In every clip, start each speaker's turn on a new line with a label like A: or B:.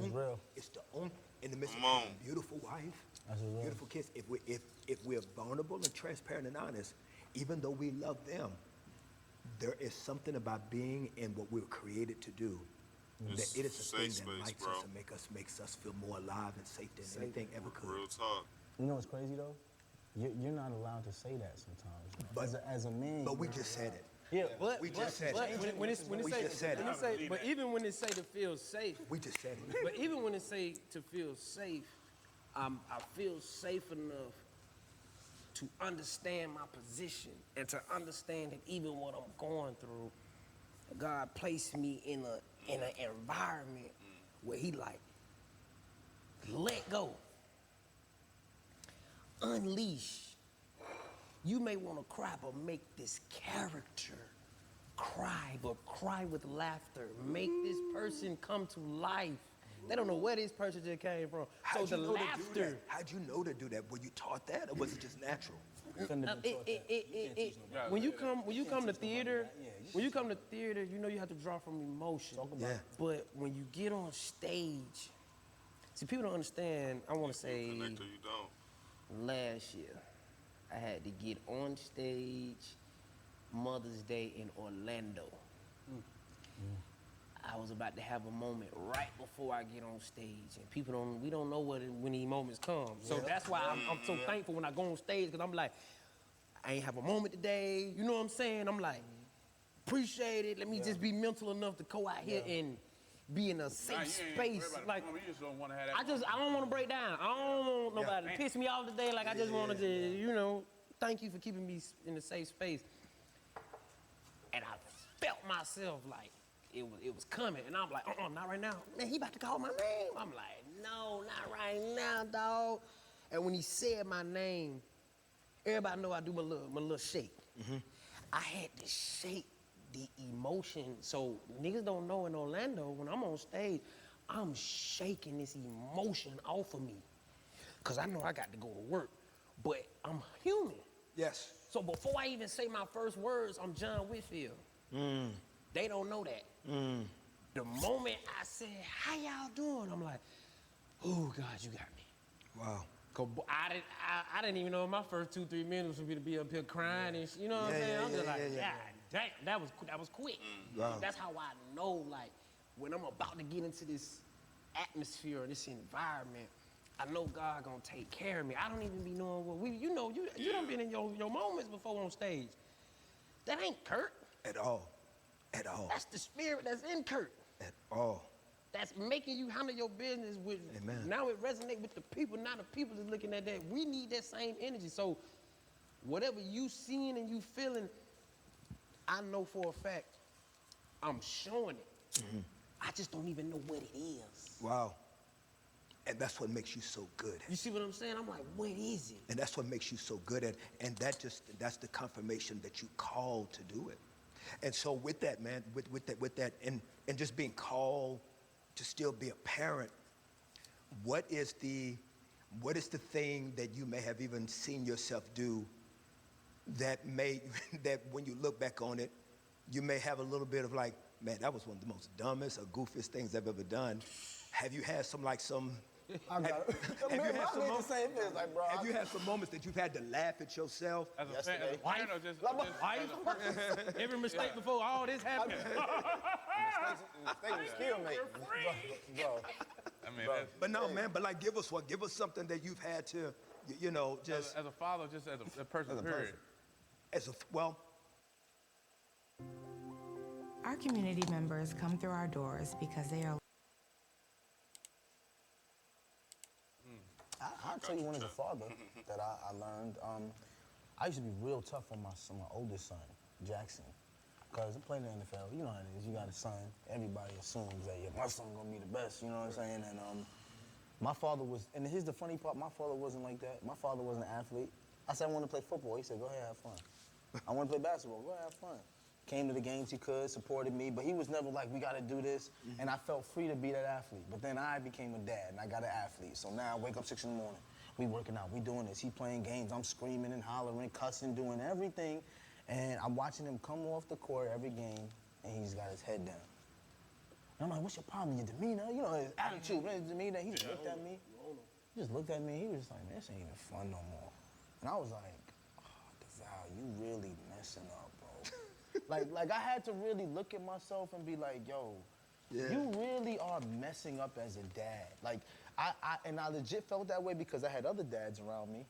A: real.
B: It's the only in the midst
C: Come
B: of
C: on.
B: having a beautiful wife,
A: That's real.
B: beautiful kids. If we're vulnerable and transparent and honest, even though we love them, there is something about being in what we were created to do.
C: It's
B: That it is a
C: safe
B: thing
C: space,
B: that lights
C: bro.
B: us and makes us feel more alive and safe than anything ever could.
C: Real talk.
A: You know what's crazy though? You're not allowed to say that sometimes. You know?
B: But-
A: as a man.
B: But
A: you're
B: we
A: not
B: just
A: allowed.
B: said it.
A: Yeah,
B: We just said
D: But
B: it.
D: when it
B: We
D: say,
B: just said
D: when
B: it.
D: it say, but even when it say to feel safe,
B: We just said it.
D: but even when it say to feel safe, I feel safe enough to understand my position and to understand that even what I'm going through, God placed me in an environment where He like, let go, unleash. You may want to cry, but make this character cry, but cry with laughter. Make this person come to life. They don't know where this person just came from.
B: How'd
D: So
B: you
D: the
B: know to do
D: laughter.
B: that? How'd you know to do that? Were you taught that, or was it just natural?
A: Couldn't have been taught that.
D: When you come to theater, you know you have to draw from emotion.
B: Yeah.
D: But when you get on stage, see, people don't understand. I want to say
C: Connect or you don't.
D: last year, I had to get on stage Mother's Day in Orlando. I was about to have a moment right before I get on stage, and we don't know when these moments come. So that's why I'm so thankful when I go on stage, because I'm like, I ain't have a moment today. You know what I'm saying? I'm like, appreciate it. Let me just be mental enough to go out here and be in a safe space. Like,
E: you just don't want to have that.
D: I don't want to break down. I don't want nobody to piss me off today. Like, I just wanted to, you know, thank you for keeping me in a safe space. And I felt myself like it was coming. And I'm like, not right now. Man, he about to call my name. I'm like, no, not right now, dog. And when he said my name, everybody know I do my little shake. I had to shake the emotion. So niggas don't know in Orlando, when I'm on stage, I'm shaking this emotion off of me. Cause I know I got to go to work, but I'm human.
B: Yes.
D: So before I even say my first words, I'm John Whitfield. They don't know that. The moment I said, how y'all doing? I'm like, oh God, you got me.
B: Wow.
D: Cause I didn't even know in my first 2-3 minutes would be up here crying and you know what I'm saying? I'm just like, God damn, that was quick.
B: Wow.
D: That's how I know, like, when I'm about to get into this atmosphere, this environment, I know God gonna take care of me. I don't even be knowing what you done been in your moments before on stage. That ain't Kurt.
B: At all. At all.
D: That's the spirit that's in Kurt.
B: At all.
D: That's making you handle your business with.
B: Amen.
D: Now it resonates with the people. Now the people is looking at that. We need that same energy. So whatever you seeing and you feeling, I know for a fact, I'm showing it. I just don't even know what it is.
B: Wow. And that's what makes you so good.
D: You see what I'm saying? I'm like, what is it?
B: And that's what makes you so good at, and that's the confirmation that you called to do it. And so with that, man, with that, and just being called to still be a parent, what is the thing that you may have even seen yourself do that that when you look back on it, you may have a little bit of like, man, that was one of the most dumbest or goofiest things I've ever done. Have you had some
A: I got it.
B: Have you had some
A: the
B: moments?
A: same thing. Like, bro,
B: Have you had some moments that you've had to laugh at yourself?
E: As a fan or just
D: Wife? Every mistake before all this happened.
A: mistakes still make. Bro.
E: I mean,
B: But no, man. But like, give us something that you've had to, just
E: as a father, just as a person, period.
B: well.
F: Our community members come through our doors because they are.
A: I'll tell you one as a father that I learned. I used to be real tough on my oldest son, Jackson. Because I played in the NFL, you know how it is. You got a son, everybody assumes that my son gonna be the best, you know what I'm saying? And my father was, and here's the funny part, my father wasn't like that. My father wasn't an athlete. I said I want to play football. He said, go ahead, have fun. I want to play basketball. Go ahead, have fun. Came to the games he could, supported me, but he was never like, we got to do this. And I felt free to be that athlete. But then I became a dad, and I got an athlete. So now I wake up 6 in the morning. We working out, we doing this. He playing games, I'm screaming and hollering, cussing, doing everything. And I'm watching him come off the court every game, and he's got his head down. And I'm like, what's your problem? Your demeanor? You know, his attitude, his demeanor. He just looked at me. He just looked at me. He was just like, man, this ain't even fun no more. And I was like, oh, DeVal, you really messing up, bro. like I had to really look at myself and be like, yo, you really are messing up as a dad. Like, I legit felt that way because I had other dads around me.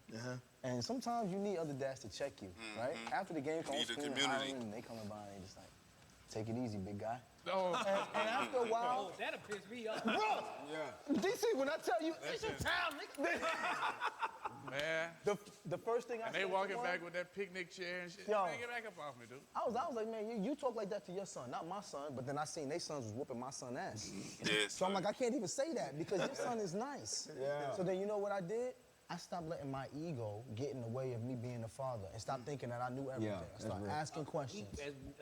A: And sometimes you need other dads to check you, right? After the game,
C: Need a community.
A: and they coming by and they just like, take it easy, big guy.
E: Oh,
A: And after a while,
D: That'll piss me off.
A: bro, DC, when I tell you, it's your time, nigga.
E: man.
A: The first thing I
E: And
A: said
E: they
A: to
E: walking
A: one,
E: back with that picnic chair and shit.
A: Yo.
E: Man, get back up off me, dude.
A: I was like, man, you talk like that to your son, not my son. But then I seen they sons was whooping my son ass.
C: Yes.
A: So I'm like, I can't even say that because your son is nice. So then you know what I did? I stopped letting my ego get in the way of me being a father and stopped thinking that I knew everything. I started asking questions.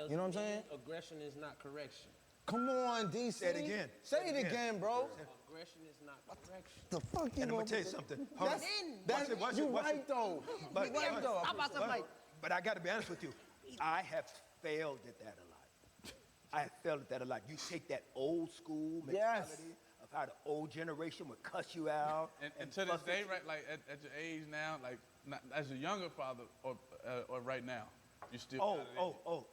A: You know what I'm saying?
D: Aggression is not correction.
A: Come on, DC.
B: Say it again.
A: Say it again, bro.
D: Aggression is not correction.
A: The fuck you
B: And I'm
A: know
B: gonna tell you something. Hold on.
A: That's
B: Watch it,
A: you
B: watch it.
A: right though.
B: But-
A: You right though.
D: I'm about to like,
B: But I got to be honest with you. I have failed at that a lot. I have failed at that a lot. You take that old school mentality of how the old generation would cuss you out.
E: And to this
B: fuss
E: day,
B: at you.
E: right, like at your age now, like not, as a younger father or right now, you still.
B: Oh,